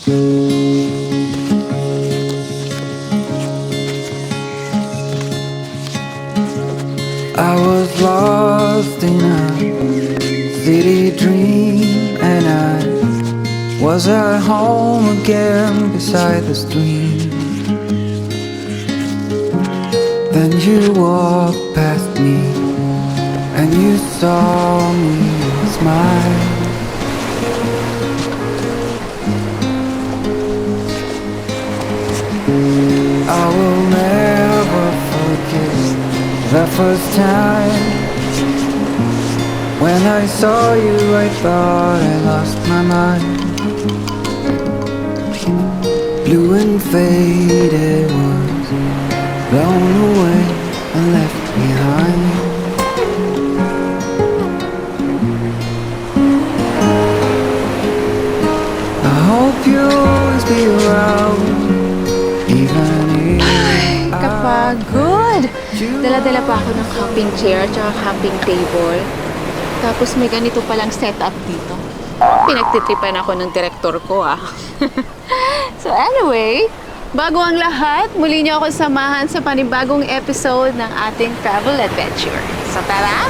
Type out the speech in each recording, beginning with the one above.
I was lost in a city dream, and I was at home again beside the stream. Then you walked past me, and you saw me smile. I will never forget the first time when I saw you. I thought I lost my mind. Blue and faded was blown away and left behind. I hope you'll always be around, even if Kapagod! Dala-dala pa ako ng camping chair at camping table. Tapos may ganito palang setup dito. Pinagtitripan ako ng direktor ko So anyway, bago ang lahat, muli niyo ako samahan sa panibagong episode ng ating travel adventure. So tara!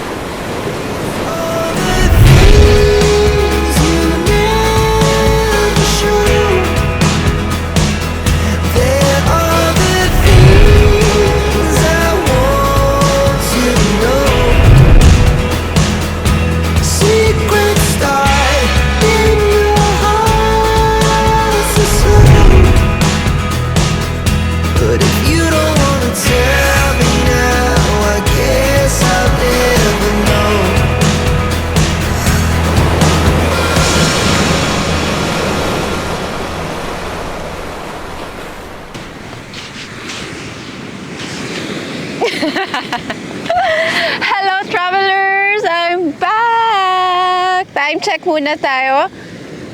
Hello travelers! I'm back! Time check muna tayo.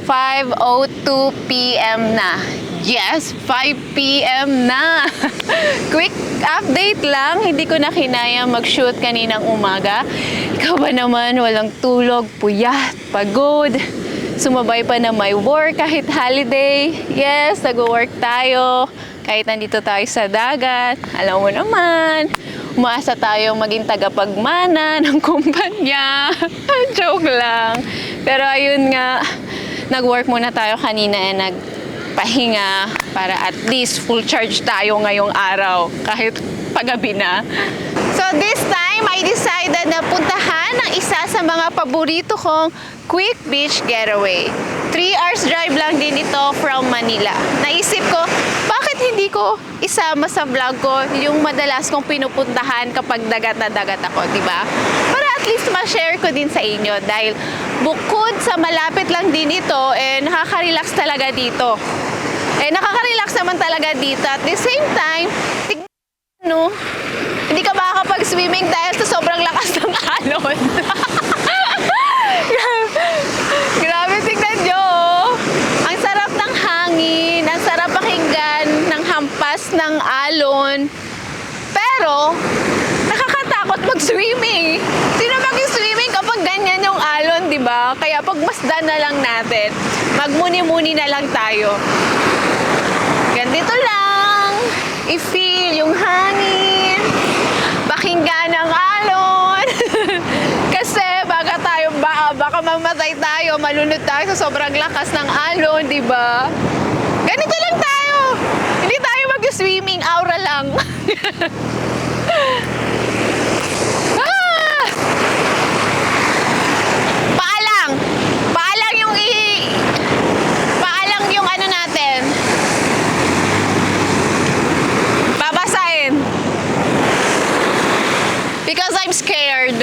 5:02 p.m. na. Yes, 5 p.m. na. Quick update lang. Hindi ko na kinaya mag-shoot kaninang umaga. Ikaw ba naman walang tulog, puyat, pagod. Sumabay pa na may work kahit holiday. Yes, nag-work tayo. Kahit nandito tayo sa dagat. Alam mo naman, umaasa tayong maging tagapagmana ng kumpanya. Joke lang. Pero ayun nga, nag-work muna tayo kanina and nagpahinga para at least full charge tayo ngayong araw kahit paggabi na. So this time, I decided na puntahan ang isa sa mga paborito kong quick beach getaway. 3 hours drive lang din ito from Manila. Naisip ko, bakit hindi ko isama sa vlog ko yung madalas kong pinupuntahan kapag dagat na dagat ako, di ba? Para at least ma-share ko din sa inyo dahil bukod sa malapit lang din ito, nakaka-relax talaga dito. Nakaka-relax naman talaga dito. At the same time, no, hindi ka makakapag-swimming dahil sa sobrang lakas ng alon. Grabe, tignan nyo. Ang sarap ng hangin, ang sarap pakinggan ng hampas ng alon. Pero, nakakatakot mag-swimming. Sino mag-swimming kapag ganyan yung alon, di ba? Kaya pagmasdan na lang natin, magmuni-muni na lang tayo. Ganito lang, i-feel yung hangin, pakinggan ang alon. Kasi baka mamatay tayo, malunod tayo sa sobrang lakas ng alon, di ba? Ganito lang tayo. Hindi tayo mag-swimming, aura lang. Paalang yung ano natin. Babasahin. Because I'm scared.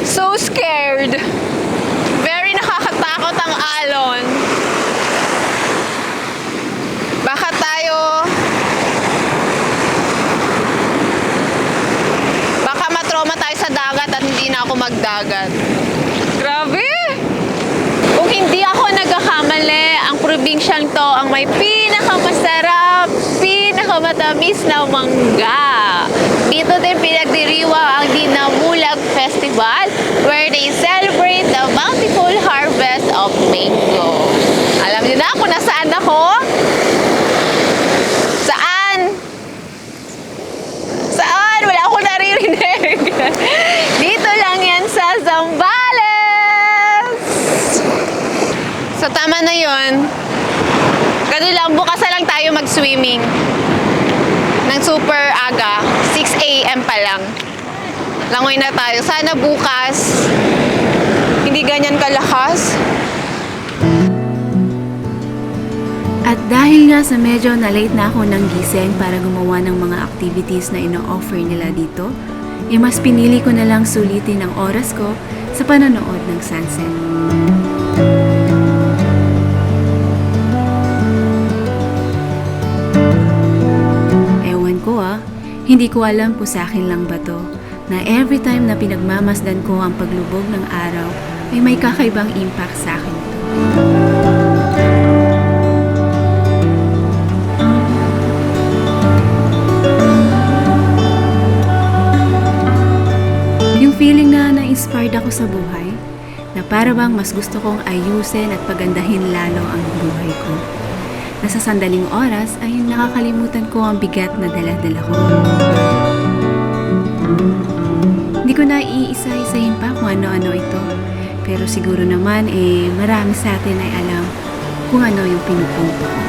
So scared. Very nakakatakot ang alon. Baka matroma tayo sa dagat at hindi na ako magdagat. Grabe! Kung hindi ako nagkakamali, ang probinsyang to ang may pinakamasarap, pinakamatamis na mangga. Dito din pinagdiriwa ang Dinamulag Festival where they celebrate the bountiful harvest of mango. Alam niyo na kung nasaan ako. So, tama na yun. Ganun lang, bukas na lang tayo mag-swimming. Ng super aga. 6 a.m. pa lang. Langoy na tayo. Sana bukas, hindi ganyan kalakas. At dahil nga sa medyo na-late na ako ng gising para gumawa ng mga activities na ino-offer nila dito, mas pinili ko na lang sulitin ang oras ko sa panonood ng sunset. Ewan ko hindi ko alam kung sa akin lang ba to, na every time na pinagmamasdan ko ang paglubog ng araw, ay may kakaibang impact sa akin ito. Feeling na na-inspired ako sa buhay, na para bang mas gusto kong ayusin at pagandahin lalo ang buhay ko. Na sa sandaling oras ay nakakalimutan ko ang bigat na dala-dala ko. Hindi ko na iisa-isahin pa kung ano-ano ito, pero siguro naman marami sa atin ay alam kung ano yung pinupunto ko.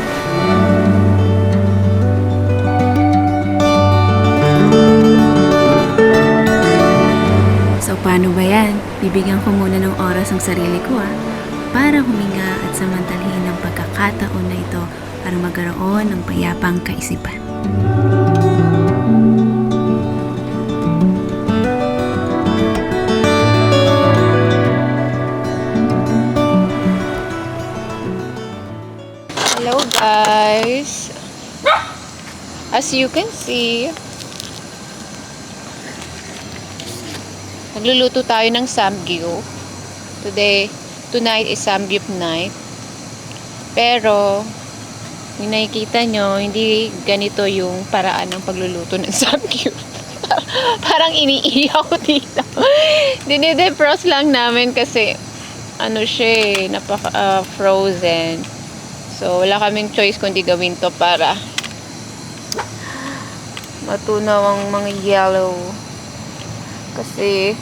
So, paano ba yan? Bibigyan ko muna ng oras ang sarili ko para huminga at samantalhin ang pagkakataon na ito para magkaroon ng payapang kaisipan. Hello guys! As you can see, nagluluto tayo ng samgyup. Tonight is samgyup night. Pero, yung nakikita nyo, hindi ganito yung paraan ng pagluluto ng samgyup. Parang iniiyaw dito. Dinidefrost lang namin kasi siya napaka-frozen. So, wala kaming choice kundi gawin to para matunaw ang mga yellow. Kasi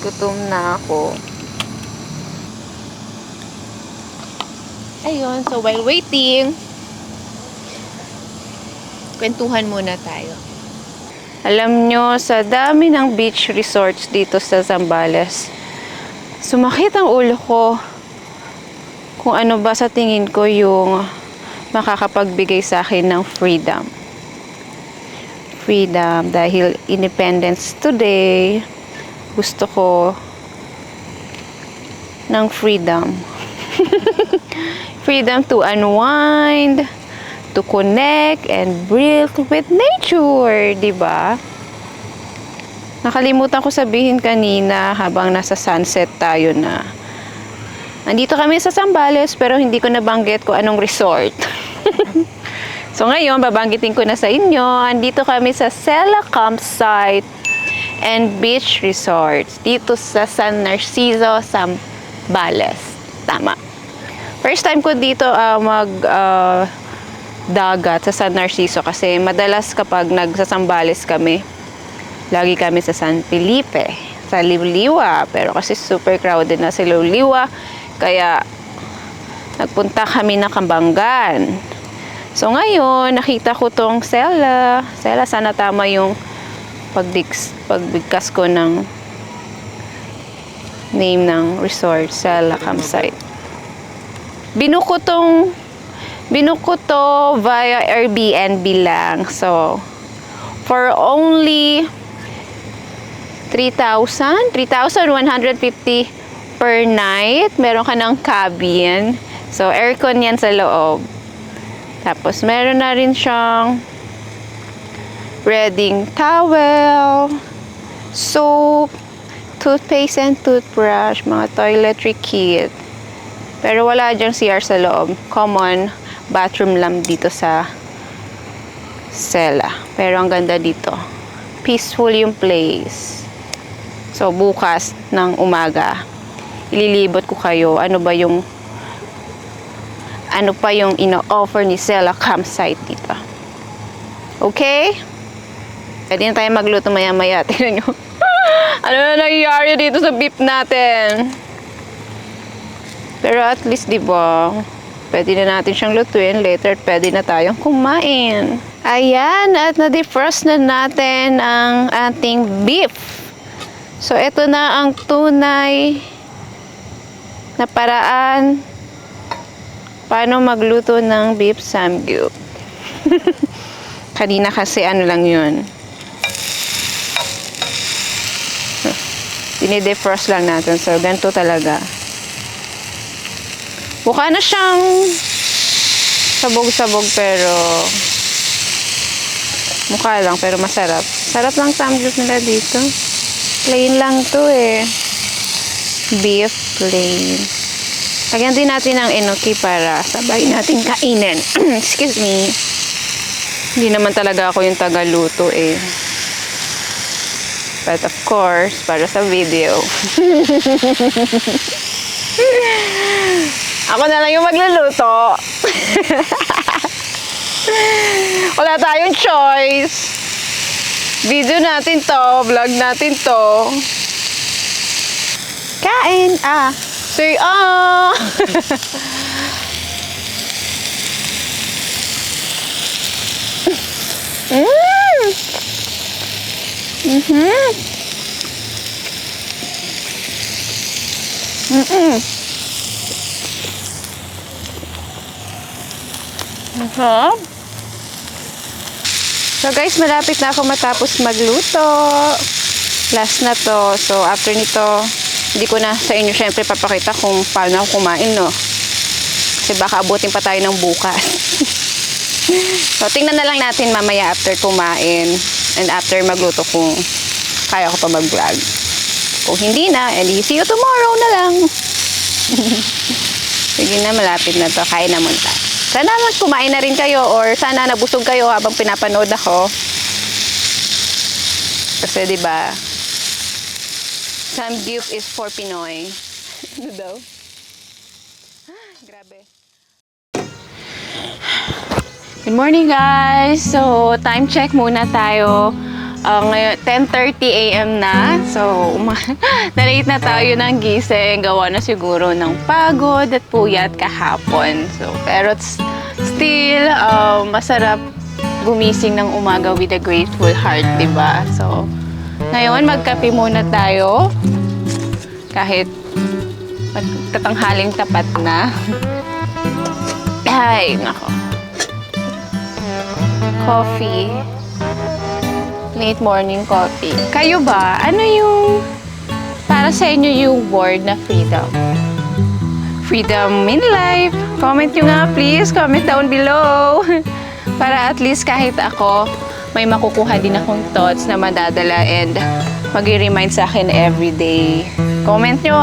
gutom na ako. Ayun, so while waiting, kwentuhan muna tayo. Alam nyo, sa dami ng beach resorts dito sa Zambales, sumakit ang ulo ko kung ano ba sa tingin ko yung makakapagbigay sa akin ng freedom. Freedom dahil Independence Today, gusto ko ng freedom. Freedom to unwind, to connect and breathe with nature, diba? Nakalimutan ko sabihin kanina habang nasa sunset tayo na nandito kami sa Zambales pero hindi ko nabanggit kung anong resort. So ngayon, babanggitin ko na sa inyo, andito kami sa Sela Campsite and Beach Resorts dito sa San Narciso, Zambales. Tama. First time ko dito dagat sa San Narciso kasi madalas kapag nagsasambales kami, lagi kami sa San Felipe, sa Liwliwa. Pero kasi super crowded na sa Liwliwa, kaya nagpunta kami ng Kambangan. So ngayon, nakita ko tong Sela. Sana tama yung pagbigkas ko ng name ng resort, Sela Campsite. Binuko to via Airbnb lang. So, for only 3,150 per night, meron ka ng cabin. So, aircon yan sa loob. Tapos, meron na rin siyang bedding towel, soap, toothpaste and toothbrush, mga toiletry kit. Pero wala dyang CR sa loob. Common bathroom lang dito sa Sela. Pero ang ganda dito. Peaceful yung place. So, bukas ng umaga, ililibot ko kayo ano pa yung ino-offer ni Sela Campsite dito. Okay? Pwede na tayo magluto maya-maya. Tingnan nyo. Ano na nangyayari dito sa beef natin? Pero at least, di ba, pwede na natin siyang lutuin. Later, pwede na tayong kumain. Ayan, at na-defrost na natin ang ating beef. So, ito na ang tunay na paraan paano magluto ng beef samgyup. Kanina kasi ano lang yun. Dinidefrost lang natin. So, ganito talaga. Mukha na siyang sabog-sabog pero mukha lang pero masarap. Sarap lang samgyup nila dito. Plain lang to eh. Beef plain. Lagyan din natin ng enoki para sabay natin kainin. Excuse me. Hindi naman talaga ako yung tagaluto eh. But of course, para sa video. Ako na lang yung magluluto. Wala tayong choice. Video natin to, vlog natin to. Kain! Say So guys, malapit na ako matapos magluto. Last na to. So after nito, hindi ko na sa inyo syempre papakita kung paano ako kumain, no? Kasi baka abutin pa tayo ng bukas. So tingnan na lang natin mamaya after kumain and after magluto kung kaya ko pa mag-vlog. Kung hindi na, edi see you tomorrow na lang. Sige na, malapit na to. Kain na muna. Sana kumain na rin kayo or sana nabusog kayo habang pinapanood ako. Kasi 'di ba? Samgyup is for Pinoy. Ano daw? Grabe. Good morning guys. So, time check muna tayo. Ngayon 10:30 AM na. So, na-late na tayo ng gising. Gawa na siguro ng pagod at puyat kahapon. So, pero still, masarap gumising ng umaga with a grateful heart, diba? So, ngayon magkape muna tayo. Kahit tatanghaling tapat na. Ay, nako. Coffee. Late morning coffee. Kayo ba? Ano yung para sa inyo yung word na freedom? Freedom in life. Comment nyo nga please. Comment down below. Para at least kahit ako, may makukuha din akong thoughts na madadala and mag-remind sa akin everyday. Comment nyo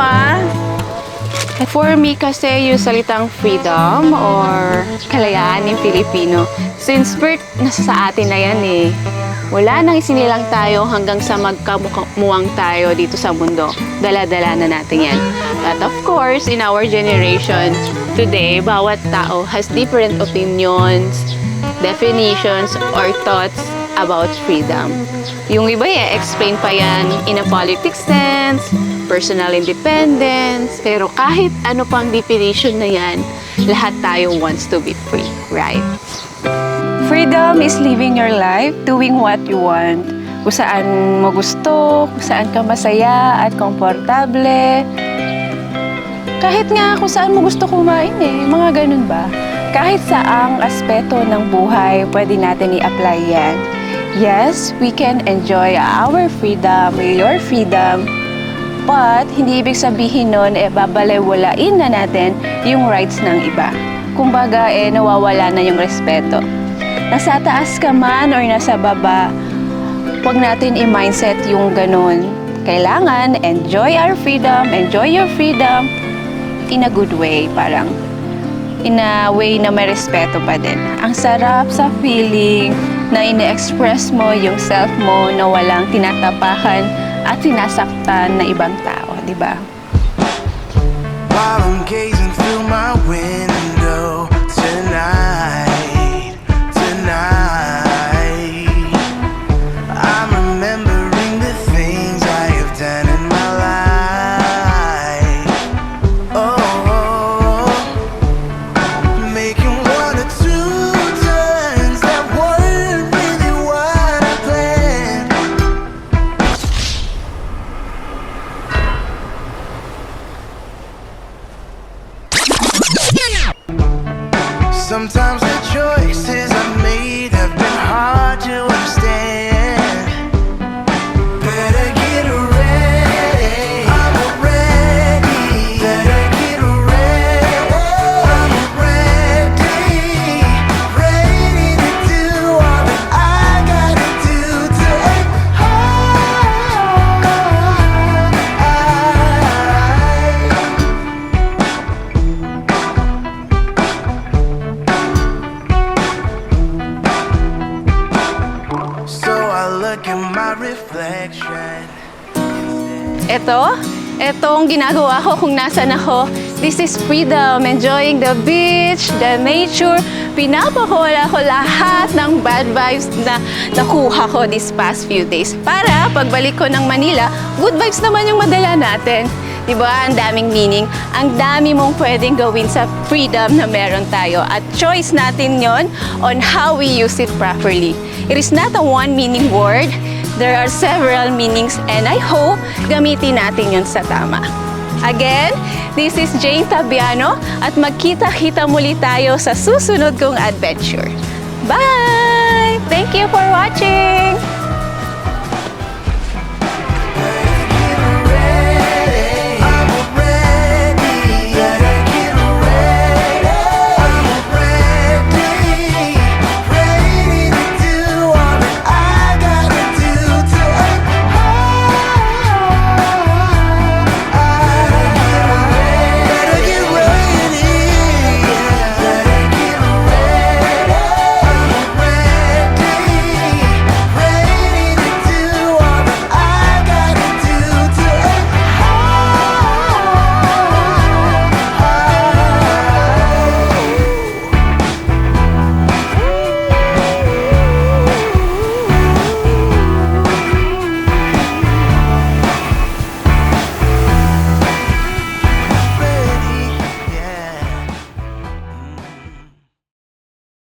For me kasi yung salitang freedom or kalayaan ng Filipino, since birth, nasa sa atin na yan eh. Wala nang isinilang tayo hanggang sa magkamuwang tayo dito sa mundo. Dala-dala na natin yan. But of course, in our generation, today, bawat tao has different opinions, definitions, or thoughts about freedom. Yung iba explain pa yan in a politics sense, personal independence, pero kahit ano pang definition na yan, lahat tayo wants to be free, right? Freedom is living your life, doing what you want. Kung saan mo gusto, kung saan ka masaya at komportable. Kahit nga kung saan mo gusto kumain mga ganun ba? Kahit saang aspeto ng buhay, pwede natin i-apply yan. Yes, we can enjoy our freedom, your freedom, but hindi ibig sabihin nun, babalewalain na natin yung rights ng iba. Kumbaga, nawawala na yung respeto. Nasa taas ka man or nasa baba, huwag natin i-mindset yung ganun. Kailangan, enjoy our freedom, enjoy your freedom in a good way, parang in a way na may respeto pa din. Ang sarap sa feeling na ine-express mo yung self mo na walang tinatapakan at sinasaktan na ibang tao, di ba? While I'm gazing through my window tonight, I'm remembering the things I have done in my life. Oh, Sometimes the choices I made have been hard to understand. Better get ready, I'm ready. Better get ready, I'm ready. Ready to do all that I gotta do to end So I look at my reflection. Etong ginagawa ko kung nasan ako. This is freedom, enjoying the beach, the nature. Pinapakawala ko lahat ng bad vibes na nakuha ko these past few days. Para pagbalik ko ng Manila, good vibes naman yung madala natin. Diba? Ang daming meaning. Ang dami mong pwedeng gawin sa freedom na meron tayo. At choice natin yon on how we use it properly. It is not a one meaning word. There are several meanings and I hope gamitin natin yon sa tama. Again, this is Jane Tabiano at magkita-kita muli tayo sa susunod kong adventure. Bye! Thank you for watching!